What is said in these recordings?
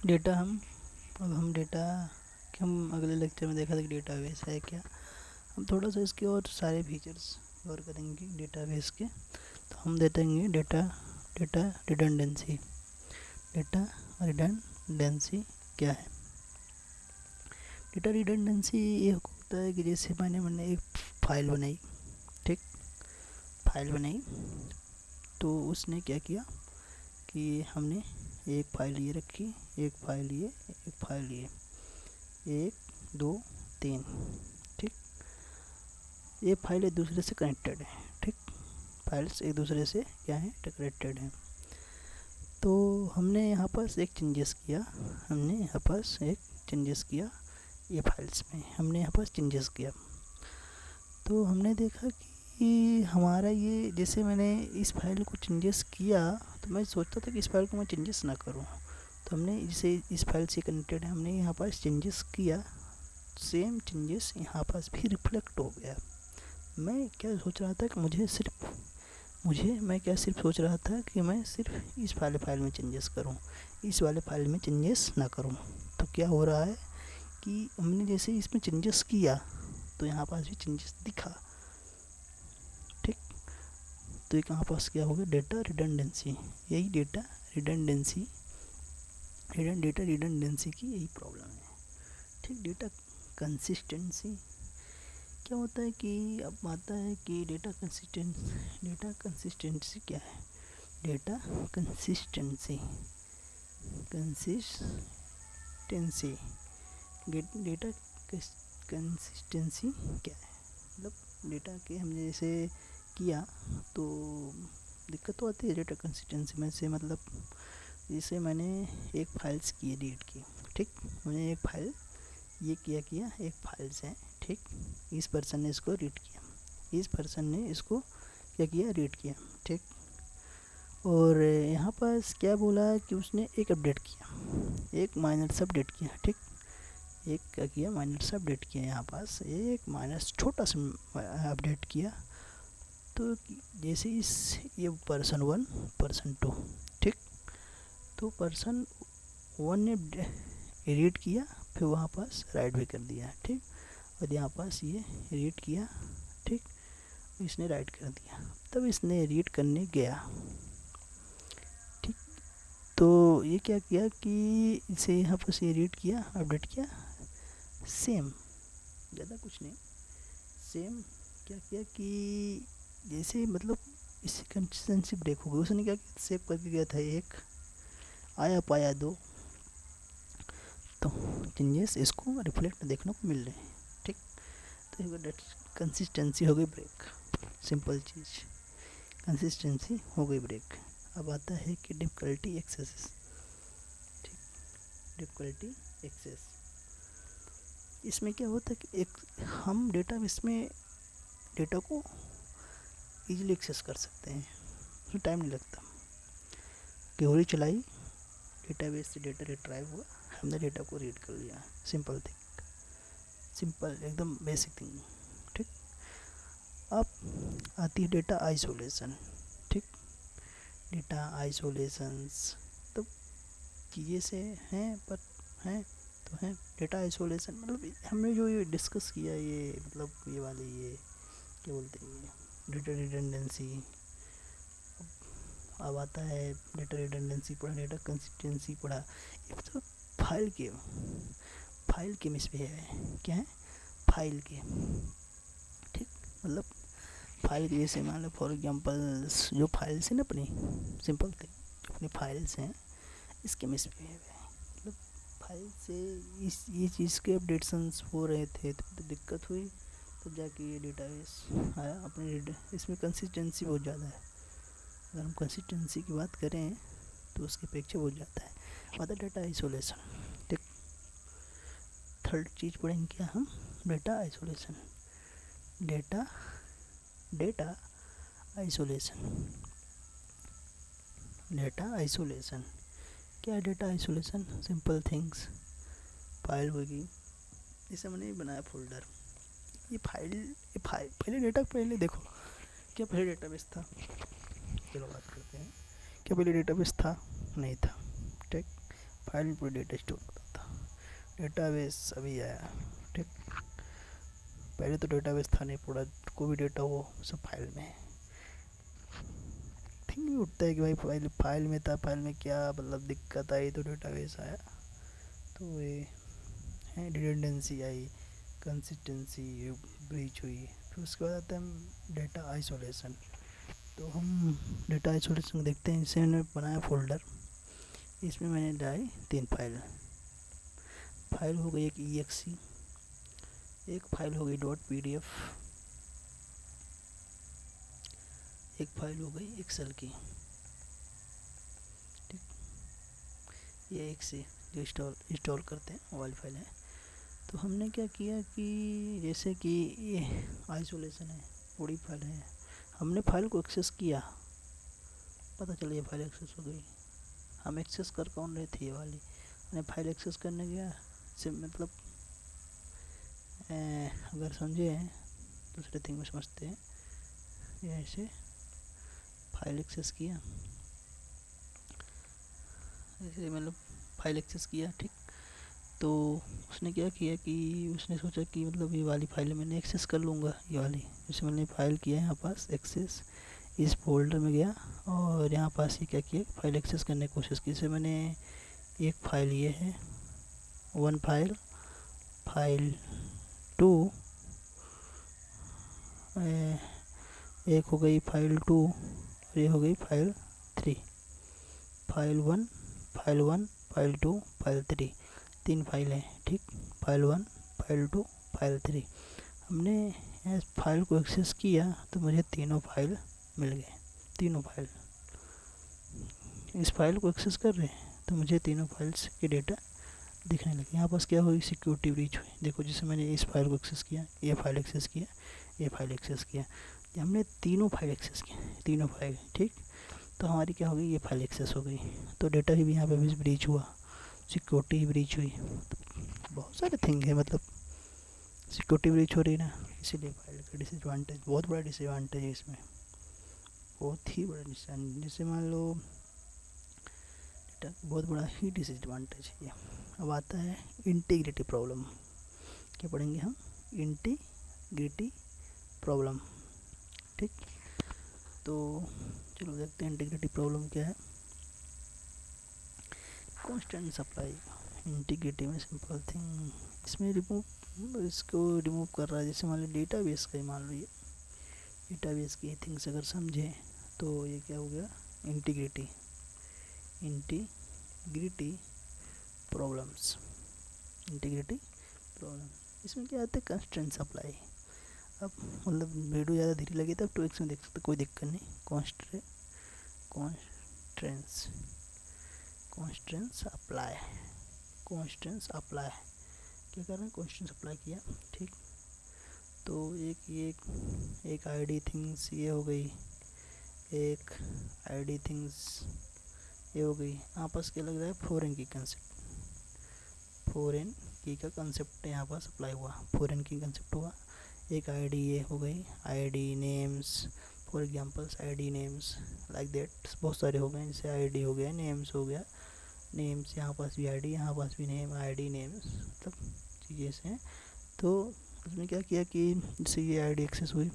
Data हम data के हम अगले लेक्चर में देखा था कि डेटाबेस है क्या। हम थोड़ा सा इसके और सारे फीचर्स कवर करेंगे डेटाबेस के। तो हम देखेंगे data data redundancy. Data redundancy क्या है? डेटा रिडंडेंसी ये होता है कि जैसे मैंने एक फाइल बनाई, ठीक, फाइल बनाई तो उसने क्या किया कि हमने एक फाइल ये रखी, एक फाइल ये, एक फाइल ये, 1 2 3, ठीक। ये फाइल एक दूसरे से कनेक्टेड है, ठीक, फाइल्स एक दूसरे से क्या है, कनेक्टेड हैं। तो हमने यहाँ पर एक चेंजेस किया, ये फाइल्स में हमने यहाँ पर चेंजेस किया। तो हमने देखा कि हमारा ये, जैसे मैंने इस फाइल को चेंजेस किया तो मैं सोचता था कि इस फाइल को मैं चेंजेस ना करूं। तो हमने जैसे इस फाइल से कनेक्टेड है, हमने यहाँ पर चेंजेस किया, सेम चेंजेस यहाँ पर भी रिफ्लेक्ट हो गया। मैं क्या सोच रहा था कि मैं क्या सिर्फ सोच रहा था कि मैं सिर्फ इस वाले फाइल में चेंजेस करूं, इस वाले फाइल में चेंजेस ना करूं। तो क्या हो रहा है कि हमने जैसे इसमें चेंजेस किया तो यहाँ पास भी चेंजेस दिखा, ठीक। तो एक यहाँ पास क्या हो गया, डेटा रिडंडेंसी। यही डेटा रिडंडेंसी की यही प्रॉब्लम है, ठीक। डेटा कंसिस्टेंसी क्या होता है कि अब आता है कि डेटा कंसिस्टेंसी क्या है? डेटा कंसिस्टेंसी डेटा कंसिस्टेंसी क्या है? मतलब डेटा के हमने जैसे किया तो दिक्कत तो आती है डेटा कंसिस्टेंसी में से। मतलब जैसे मैंने एक फाइल्स की एडिट की, ठीक, मैंने एक फाइल ये किया एक फाइल्स है, ठीक। इस पर्सन ने इसको रीड किया, इस पर्सन ने इसको क्या किया, रीड किया, ठीक। और यहाँ पर क्या बोला कि उसने एक अपडेट किया, एक माइनर सा अपडेट किया, ठीक। एक क्या किया, माइनर सा अपडेट किया, यहाँ पास एक माइनर छोटा सा अपडेट किया। तो जैसे ये पर्सन 1 पर्सन 2, ठीक। तो पर्सन 1 ने रीड किया, फिर वहाँ पास राइट भी कर दिया, ठीक। और यहाँ पास ये रीड किया, ठीक, इसने राइट कर दिया। तब इसने रीड करने गया, ठीक। तो ये क्या किया कि इसे यहाँ पास ये रीड किया, अपडेट किया, सेम, ज़्यादा कुछ नहीं, सेम क्या किया कि जैसे मतलब इससे कंसिस्टेंसी ब्रेक हो गई। उसने क्या किया, सेव करके गया था 1, आया पाया 2, तो चेंजेस इसको रिफ्लेक्ट देखने को मिल रहे हैं, ठीक। तो कंसिस्टेंसी हो गई ब्रेक, सिंपल चीज़, कंसिस्टेंसी हो गई ब्रेक। अब आता है कि डिफ़िकल्टी एक्सेस, ठीक, डिफ़िकल्टी एक्सेस। इसमें क्या होता है कि एक हम इसमें डेटा को इजीली एक्सेस कर सकते हैं, उसमें टाइम नहीं लगता। क्वेरी चलाई, डेटाबेस से डेटा रिट्राइव हुआ, हमने डेटा को रीड कर लिया, सिंपल थिंग, सिंपल एकदम बेसिक थिंग, ठीक। अब आती है डेटा आइसोलेशन, ठीक। डेटा आइसोलेशंस तो चीज़ें से हैं, पर हैं तो हैं। डेटा आइसोलेशन मतलब हमने जो ये डिस्कस किया, ये मतलब ये वाले ये क्या बोलते हैं, डेटा रिडंडेंसी। अब आता है डेटा रिडंडेंसी पढ़ा, डेटा कंसिस्टेंसी पढ़ा। ये तो फाइल के मिस पे है, क्या है, फाइल के, ठीक। मतलब फाइल के जैसे मान लो फॉर एग्जांपल जो फाइल्स हैं ना अपनी, सिंपल थिंग, जो अपनी फाइल्स हैं इसके मिस पे है। मतलब फाइल से ये चीज़ के अपडेट्स हो रहे थे तो दिक्कत हुई, तब जाके ये डेटाबेस आया अपने इसमें कंसिस्टेंसी बहुत ज़्यादा है। अगर हम कंसिस्टेंसी की बात करें तो उसके अपेक्षा बहुत ज़्यादा है। मतलब डेटा आइसोलेशन, ठीक। थर्ड चीज़ पढ़ेंगे क्या हम, data isolation, data isolation, data isolation क्या है? Data isolation simple things, file होगी, जैसे मैंने बनाया फोल्डर, ये फाइल पहले डेटा, पहले देखो क्या पहले डेटाबेस था, चलो बात करते हैं, क्या पहले डेटाबेस था? नहीं था, ठीक। फाइल में पूरा डेटा स्टोर होता था। डेटाबेस अभी आया, ठीक। पहले तो डेटाबेस था नहीं, पूरा कोई भी डेटा हो सब फाइल में है। थिंक नहीं उठता है कि भाई फाइल में था, फाइल में क्या मतलब दिक्कत आई तो डेटाबेस आया। तो ये है रिडंडेंसी आई, कंसिस्टेंसी ब्रीच हुई। फिर उसके बाद आता है डेटा आइसोलेशन। तो हम डेटा आइसोलेशन देखते हैं। इसे मैंने बनाया फोल्डर, इसमें मैंने डाली 3 फाइल हो गई एक EXE, एक फाइल हो गई .pdf, एक फाइल हो गई एक्सेल की, ठीक। ये एक से जो इंस्टॉल करते हैं वो वाली फाइल है। तो हमने क्या किया कि जैसे कि ये आइसोलेशन है, पूरी फाइल है, हमने फाइल को एक्सेस किया, पता चला ये फाइल एक्सेस हो गई। हम एक्सेस कर कौन रहे थे, ये वाली। हमने फाइल एक्सेस करने गया, से मतलब अगर समझे दूसरे थिंग में समझते हैं, ये ऐसे फाइल एक्सेस किया, ऐसे मतलब फाइल एक्सेस किया, ठीक। तो उसने क्या किया कि उसने सोचा कि मतलब ये वाली फाइल मैंने एक्सेस कर लूँगा, ये वाली जैसे मैंने फ़ाइल किया है यहाँ पास एक्सेस, इस फोल्डर में गया और यहाँ पास ही क्या किया, फाइल एक्सेस करने की कोशिश की। जैसे मैंने एक फ़ाइल ये है, 1 फाइल, फाइल 2, एक हो गई फाइल 2 और ये हो गई file 3, file 1, file 1, file 2, file 3, 3 file हैं, ठीक। File 1, file 2, file 3। हमने इस फाइल को एक्सेस किया तो मुझे तीनों फाइल मिल गए। तीनों फाइल इस फाइल को एक्सेस कर रहे हैं तो मुझे तीनों फाइल्स के डेटा दिखने लगे। यहाँ पास क्या हुई, सिक्योरिटी ब्रीच हुई। देखो जैसे मैंने इस फाइल को एक्सेस किया, ये फाइल एक्सेस किया, ये फाइल एक्सेस किया, हमने तीनों फाइल एक्सेस किया, तीनों फाइल, ठीक। तो हमारी क्या हो गई, ये फाइल एक्सेस हो गई। तो डेटा भी यहाँ पे भी ब्रीच हुआ, सिक्योरिटी ब्रीच हुई। तो बहुत सारे थिंग है, मतलब सिक्योरिटी ब्रीच हो रही ना, इसीलिए फाइल का डिसएडवांटेज, बहुत बड़ा डिसएडवांटेज है इसमें, बहुत ही बड़ा डिसएडवांटेज। जैसे मान लो डेटा बहुत बड़ा ही डिसएडवांटेज है ये। अब आता है इंटीग्रिटी प्रॉब्लम। क्या पढ़ेंगे हम, इंटीग्रिटी प्रॉब्लम, ठीक। तो चलो देखते हैं इंटीग्रिटी प्रॉब्लम क्या है। कांस्टेंट सप्लाई, इंटीग्रिटी में सिंपल थिंग, इसमें इसको रिमूव कर रहा है। जैसे मान लो डेटाबेस का ही मान लो, ये डेटाबेस की थिंग्स अगर समझे तो ये क्या हो गया, इंटीग्रिटी प्रॉब्लम्स, इंटीग्रिटी प्रॉब्लम। इसमें क्या आता है, कांस्टेंट सप्लाई। अब मतलब वीडियो ज़्यादा धीरे लगी तब 2x में देख सकते, कोई दिक्कत नहीं। कॉन्स्टेंट्स अप्लाई क्या कर रहे हैं, कॉन्स्टेंट्स अप्लाई किया, ठीक। तो एक आईडी थिंग्स ये हो गई, एक आईडी थिंग्स ये हो गई। आपस के लग रहा है फॉरेन की का कंसेप्ट यहाँ पर अप्लाई हुआ, फॉरेन की कंसेप्ट हुआ। एक आईडी ये हो गई, ID names, for examples ID names like that, बहुत सारे हो गए। जैसे आईडी हो गया, नेम्स हो गया, नेम्स यहाँ पास भी आईडी, यहाँ पास भी नेम, आईडी नेम्स, मतलब चीज़ें से हैं। तो उसमें क्या किया कि जैसे ये आईडी एक्सेस हुई,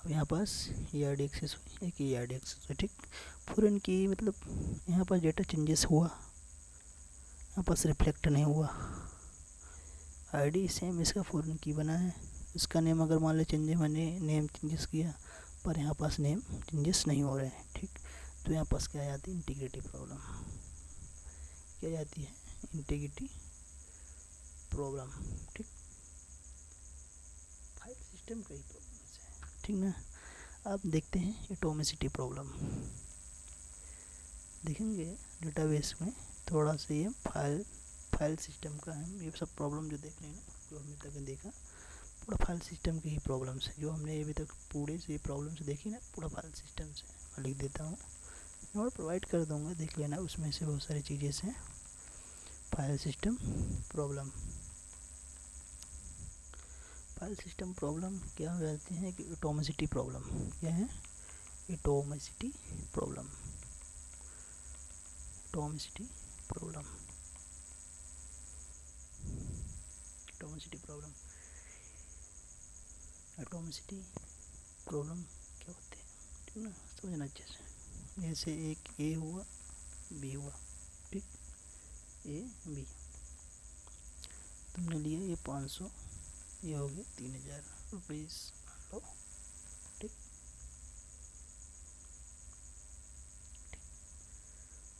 अब यहाँ पास ये आईडी एक्सेस हुई, एक ये आईडी एक्सेस हुई, ठीक। फॉरेन की मतलब यहाँ पास डेटा चेंजेस हुआ, यहाँ पास रिफ्लेक्ट नहीं हुआ। आईडी सेम इसका फॉरेन की बना है, इसका नेम अगर मान लो चेंज, मैंने नेम चेंजेस किया पर यहाँ पास नेम चेंजेस नहीं हो रहे हैं, ठीक। तो यहाँ पास क्या आती है, इंटीग्रिटी प्रॉब्लम। क्या जाती है, इंटीग्रिटी प्रॉब्लम, ठीक। फाइल सिस्टम का ही प्रॉब्लम है, ठीक ना। अब देखते हैं एटॉमिसिटी प्रॉब्लम। देखेंगे डेटाबेस में थोड़ा सा ये फाइल सिस्टम का है। ये सब प्रॉब्लम जो देख रहे हैं ना, जो हमने तक देखा, पूरा फाइल सिस्टम की ही प्रॉब्लम्स है। जो हमने अभी तक पूरे से प्रॉब्लम्स देखी ना, पूरा फाइल सिस्टम से मैं लिख देता हूँ, नोट प्रोवाइड कर दूँगा, देख लेना। उसमें से बहुत सारी चीज़ें हैं। File system problem, file system problem क्या हो जाती है कि एटॉमिसिटी प्रॉब्लम। क्या है, atomicity problem, atomicity problem, atomicity problem. Atomicity problem क्या होते हैं, ठीक ना, समझना अच्छे से। जैसे एक ए हुआ, बी हुआ, ठीक, ए बी, तुमने लिया ये 500, ये हो गया 3000 रुपीज़ लो, ठीक।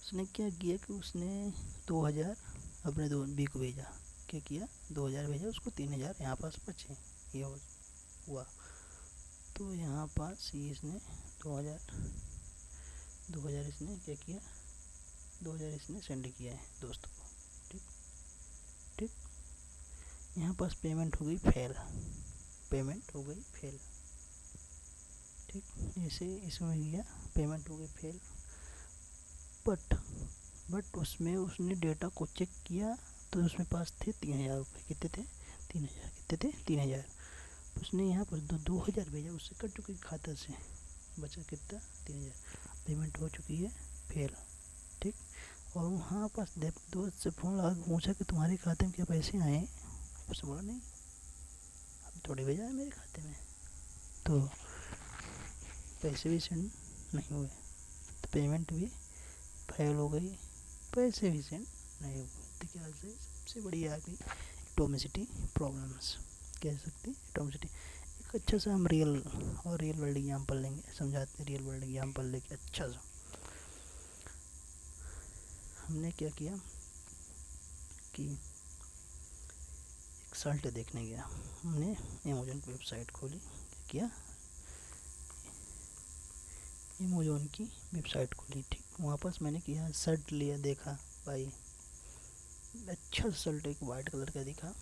उसने क्या किया कि उसने 2000 अपने दो बी को भेजा, क्या किया, 2000 भेजा उसको, 3000 यहाँ पास बचे, ये हुआ। तो यहाँ पास ये इसने 2000 इसने क्या किया, 2000 इसने सेंड किया है दोस्तों को, ठीक ठीक। यहाँ पास पेमेंट हो गई फेल, पेमेंट हो गई फेल, ठीक। जैसे इसमें किया पेमेंट हो गई फेल, बट उसमें उसने डेटा को चेक किया तो उसमें पास थे 3000 रुपये। कितने थे, 3000, कितने थे, 3000। उसने यहाँ पर 2000 भेजा, उससे कट चुकी खाता से, बचा कितना, 3000, पेमेंट हो चुकी है फेल, ठीक। और वहाँ पास दोस्त से फ़ोन लगा के पूछा कि तुम्हारे खाते में क्या पैसे आए, उसने बोला नहीं, अभी थोड़ी भेजा है मेरे खाते में, तो पैसे भी सेंड नहीं हुए, तो पेमेंट भी फेल हो गई, पैसे भी सेंड नहीं हुए। तो क्या से सबसे बड़ी आ गई एटॉमिसिटी प्रॉब्लम्स, कह सकते हैं एटॉमिसिटी। एक अच्छा सा हम रियल वर्ल्ड एग्जाम्पल लेंगे, समझाते हैं रियल वर्ल्ड एग्जाम्पल लेके अच्छा सा। हमने क्या किया कि एक शर्ट देखने गया, हमने अमेज़न की वेबसाइट खोली, क्या किया, अमेज़न की वेबसाइट खोली, ठीक। वहाँ पास मैंने किया शर्ट लिया, देखा भाई अच्छा शर्ट, एक वाइट कलर का दिखा,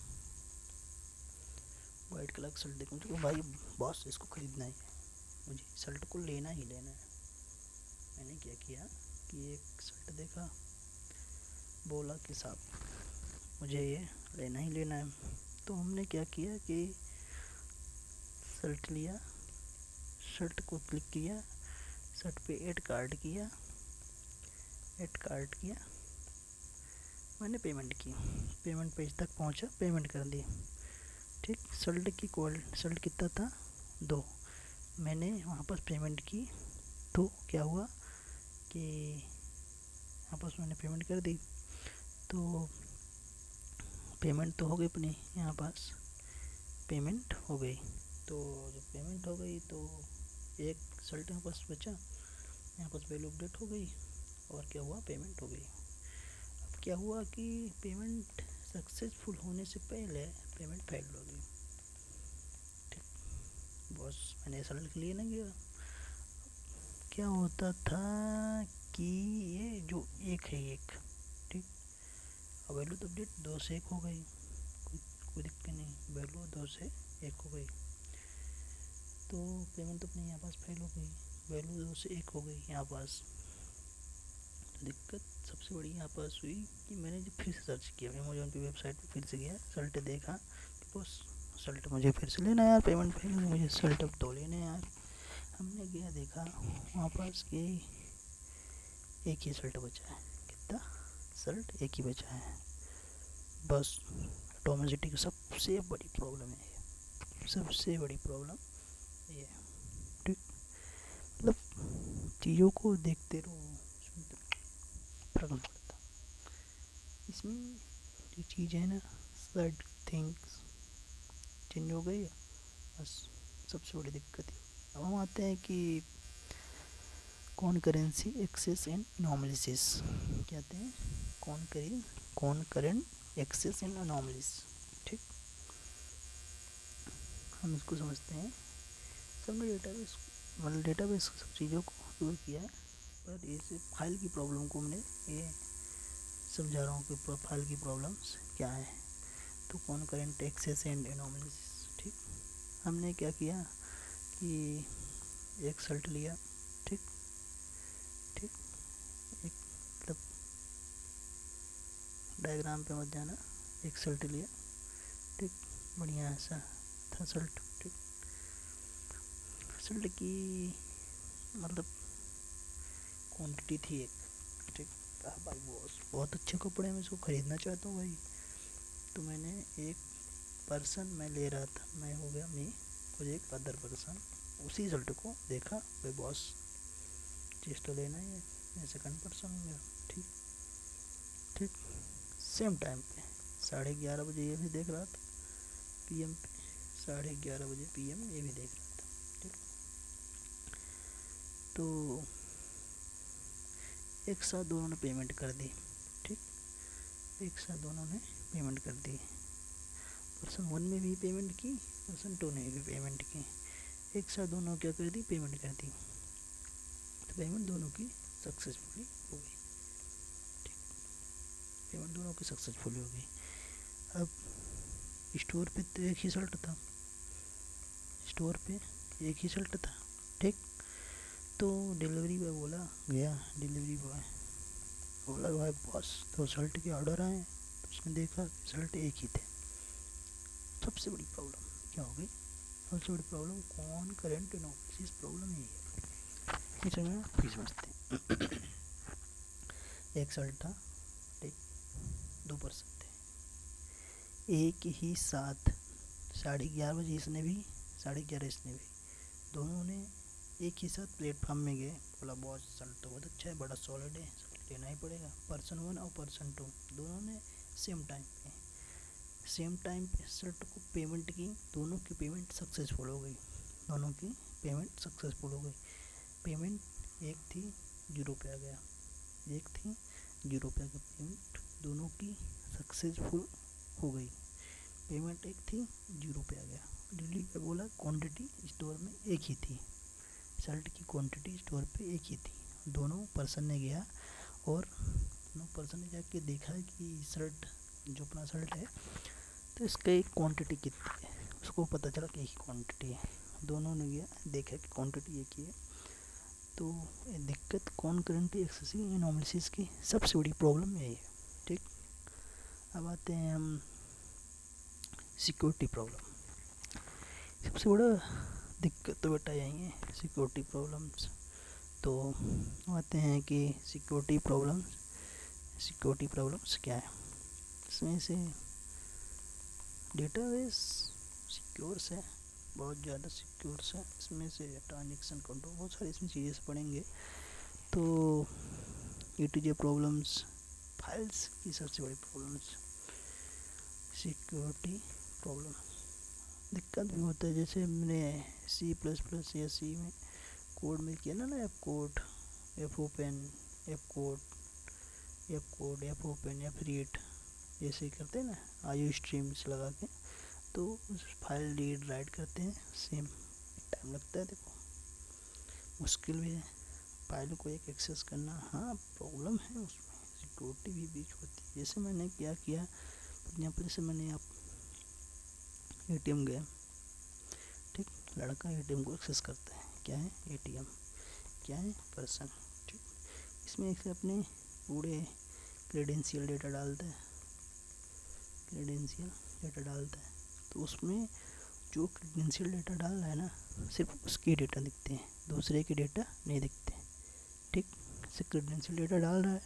वाइट कलर का शर्ट देखा, तो भाई बॉस इसको ख़रीदना ही है, मुझे शर्ट को लेना ही लेना है। मैंने क्या किया कि एक शर्ट देखा, बोला कि साहब मुझे ये लेना ही लेना है। तो हमने क्या किया कि शर्ट लिया, शर्ट को क्लिक किया, शर्ट पे ऐड कार्ड किया, मैंने पेमेंट की, पेमेंट पेज तक पहुंचा, पेमेंट कर दी, ठीक। शर्ट कितना था, 2, मैंने वहाँ पर पेमेंट की, तो क्या हुआ कि यहाँ पर मैंने पेमेंट कर दी, तो पेमेंट तो हो गई अपनी, यहाँ पास पेमेंट हो गई। तो जब पेमेंट हो गई तो एक शर्ट यहाँ पास बचा, यहाँ पास वैल्यू अपडेट हो गई, और क्या हुआ, पेमेंट हो गई। अब क्या हुआ कि पेमेंट सक्सेसफुल होने से पहले पेमेंट फेल हो गई, ठीक। बस मैंने शर्ट लिए ना गया, क्या होता था कि ये जो एक है, एक, ठीक, अब वैल्यू तो अपडेट 2 से 1 हो गई, कोई दिक्कत नहीं, वैल्यू 2 से 1 हो गई, तो पेमेंट तो अपने यहाँ पास फेल हो गई, वैल्यू 2 से 1 हो गई यहाँ पास। तो दिक्कत सबसे बड़ी यहाँ पास हुई कि मैंने जब फिर से सर्च किया, अमेज़न की वेबसाइट पे फिर से गया, शर्ट देखा कि बस शर्ट मुझे फिर से लेना है यार, पेमेंट फेल हो गई, मुझे शर्ट अब तो लेने यार। हमने गया देखा वहाँ पास कि एक ही शर्ट बचा है, कितना, शर्ट एक ही बचा है, बस। एटॉमिसिटी की सबसे बड़ी प्रॉब्लम है ये, सबसे बड़ी प्रॉब्लम ये, ठीक। मतलब चीज़ों को देखते रहो, फर्क नहीं पड़ता। इसमें जो चीज़ है ना, साइड थिंग्स चेंज हो गई, बस सबसे बड़ी दिक्कत है। अब हम आते हैं कि कॉनकरेंसी एक्सेस एंड एनॉमलिसिस, कहते हैं कॉनकरेंट एक्सेस एंड एनॉमलिस, ठीक। हम इसको समझते हैं, सबने डेटाबेस सब चीज़ों को दूर किया है, पर ये फाइल की प्रॉब्लम को हमने ये समझा रहा हूँ कि फाइल की प्रॉब्लम्स क्या है। तो कॉनकरेंट एक्सेस एंड एनॉमलिस, ठीक। हमने क्या किया कि एक शर्ट लिया, ठीक, एक मतलब डायग्राम पे मत जाना, एक शर्ट लिया, ठीक, बढ़िया ऐसा था शर्ट, ठीक। शर्ट की मतलब क्वांटिटी थी एक, ठीक। कहा भाई बॉस बहुत अच्छे कपड़े हैं, मैं इसको ख़रीदना चाहता हूँ भाई। तो मैंने एक पर्सन मैं ले रहा था, मैं हो गया मी और एक अदर पर्सन, उसी शर्ट को देखा, भाई बॉस चीज़ तो लेना ही है, मैं सेकंड पर्सन हो गया। ठीक ठीक सेम टाइम पे 11:30 बजे ये भी देख रहा था PM पे, 11:30 बजे PM ये भी देख रहा था। ठीक, तो एक साथ दोनों ने पेमेंट कर दी। ठीक, एक साथ दोनों ने पेमेंट कर दी, पर्सन 1 ने भी पेमेंट की, पर्सन 2 ने भी पेमेंट की, एक साथ दोनों क्या कर दी, पेमेंट कर दी। तो पेमेंट दोनों की सक्सेसफुली हो गई। ठीक, पेमेंट दोनों की सक्सेसफुली हो गई। अब स्टोर पे तो एक ही शर्ट था, स्टोर पे एक ही शर्ट था। ठीक, तो डिलीवरी बॉय बोला, गया डिलीवरी बॉय बोला, भाई बॉस तो शर्ट के ऑर्डर आए, तो उसने देखा शर्ट एक ही थे। सबसे बड़ी प्रॉब्लम क्या हो गई, सबसे बड़ी प्रॉब्लम कॉन्करेंट एनालिसिस प्रॉब्लम यही है। इसे मैं फिर समझते हैं। एक शर्ट था, ठीक, 2 पर्सन थे, एक ही साथ 11:30 इसने भी, 11:30 इसने भी, दोनों ने एक ही साथ प्लेटफॉर्म में गए। बोला बॉस शर्ट तो बहुत अच्छा है, बड़ा सॉलिड है, लेना ही पड़ेगा। पर्सन 1 और पर्सन 2 दोनों ने सेम टाइम पे शर्ट को पेमेंट की, दोनों की पेमेंट सक्सेसफुल हो गई, दोनों की पेमेंट सक्सेसफुल हो गई। पेमेंट एक थी ₹0 आ गया, एक थी ₹0 का पेमेंट, दोनों की सक्सेसफुल हो गई। पेमेंट एक थी ₹0 आ गया। डिलीवरी पे बोला क्वांटिटी स्टोर में एक ही थी, शर्ट की क्वांटिटी स्टोर पे एक ही थी। दोनों पर्सन ने गया और दोनों पर्सन ने जाके देखा कि शर्ट जो अपना शर्ट है तो इसका एक क्वांटिटी कितनी है, उसको पता चला कि एक ही क्वांटिटी है। दोनों ने गया देखा कि क्वांटिटी एक ही है। तो दिक्कत कॉन्करेंट एक्सेसिव एनालिसिस की सबसे बड़ी प्रॉब्लम यही है। ठीक, अब आते हैं हम सिक्योरिटी प्रॉब्लम। सबसे बड़ा दिक्कत तो बेटा यही है, सिक्योरिटी प्रॉब्लम्स। तो आते हैं कि सिक्योरिटी प्रॉब्लम्स क्या है। इसमें से डेटाबेस सिक्योर्स है, बहुत ज़्यादा सिक्योर्स है। इसमें से ट्रांजेक्शन कंट्रोल, बहुत सारी इसमें चीज़ें से पढ़ेंगे। तो ETJ प्रॉब्लम्स, फाइल्स की सबसे बड़ी प्रॉब्लम्स, सिक्योरिटी प्रॉब्लम। दिक्कत भी होता है, जैसे मैंने C++ या C में कोड में किया ना app code, fopen, fopen, freeat, जैसे करते हैं ना IO स्ट्रीम्स लगा के, तो उस फाइल रीड राइट करते हैं, सेम टाइम लगता है। देखो मुश्किल भी है फाइल को एक एक्सेस करना। हाँ प्रॉब्लम है उसमें, सिक्योरिटी भी बीच होती है। जैसे मैंने क्या किया, एग्जाम्पल जैसे मैंने आप ATM गए, ठीक, लड़का ATM को एक्सेस करता है, क्या है ATM, क्या है पर्सन। ठीक, इसमें एक अपने पूरे क्रेडेंशियल डेटा डालता है, तो उसमें जो क्रेडेंशियल डेटा डाल रहा है ना, सिर्फ उसके डेटा दिखते हैं, दूसरे के डेटा नहीं दिखते। ठीक, सिर्फ क्रेडेंशियल डेटा डाल रहा है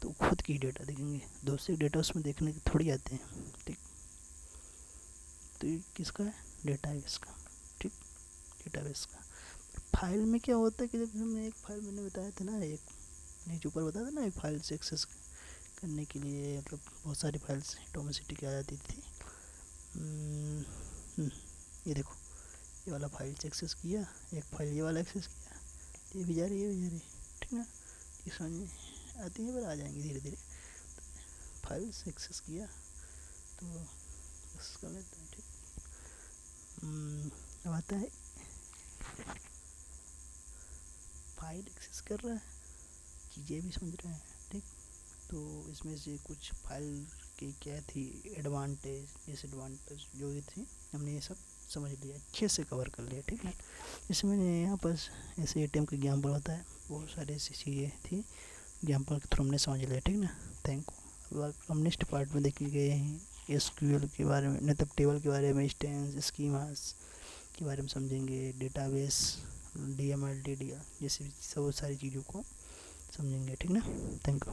तो खुद की डेटा दिखेंगे, दूसरे डेटा उसमें देखने के थोड़ी आते हैं। ठीक, तो ये किसका है, डेटाबेस का। ठीक, डेटाबेस का। फाइल में क्या होता है कि जब हमने एक फाइल मैंने बताया था ना, एक नीचे ऊपर बताया था ना, एक फाइल से एक्सेस करने के लिए मतलब बहुत सारी फाइल्स डोमेस्टिक की आ जाती थी। ये देखो, ये वाला फाइल से एक्सेस किया, एक फाइल ये वाला एक्सेस किया, ये भी जा रही है। ठीक ना, ये समझ में आती है, पर आ जाएंगे धीरे धीरे। फाइल से एक्सेस किया तो बस कर लेते हैं। ठीक, अब आता है फाइल एक्सेस कर रहा है, चीज़ें भी समझ रहे हैं। ठीक, तो इसमें से कुछ फाइल की क्या थी एडवांटेज डिसएडवांटेज जो भी थी, हमने ये सब समझ लिया, अच्छे से कवर कर लिया। ठीक है, जैसे मैंने यहाँ पर ऐसे ATM का एग्जाम्पल बताया, बहुत सारी ऐसी चीज़ें थी एग्जाम्पल के थ्रू हमने समझ लिया। ठीक ना, थैंक यू। अब हम नेक्स्ट पार्ट में देखे गए हैं SQL के बारे में, मतलब टेबल के बारे में, इंस्टेंस स्कीमास के बारे में समझेंगे, डेटाबेस DML DDL जैसी सब सारी चीज़ों को समझेंगे। ठीक ना, थैंक यू।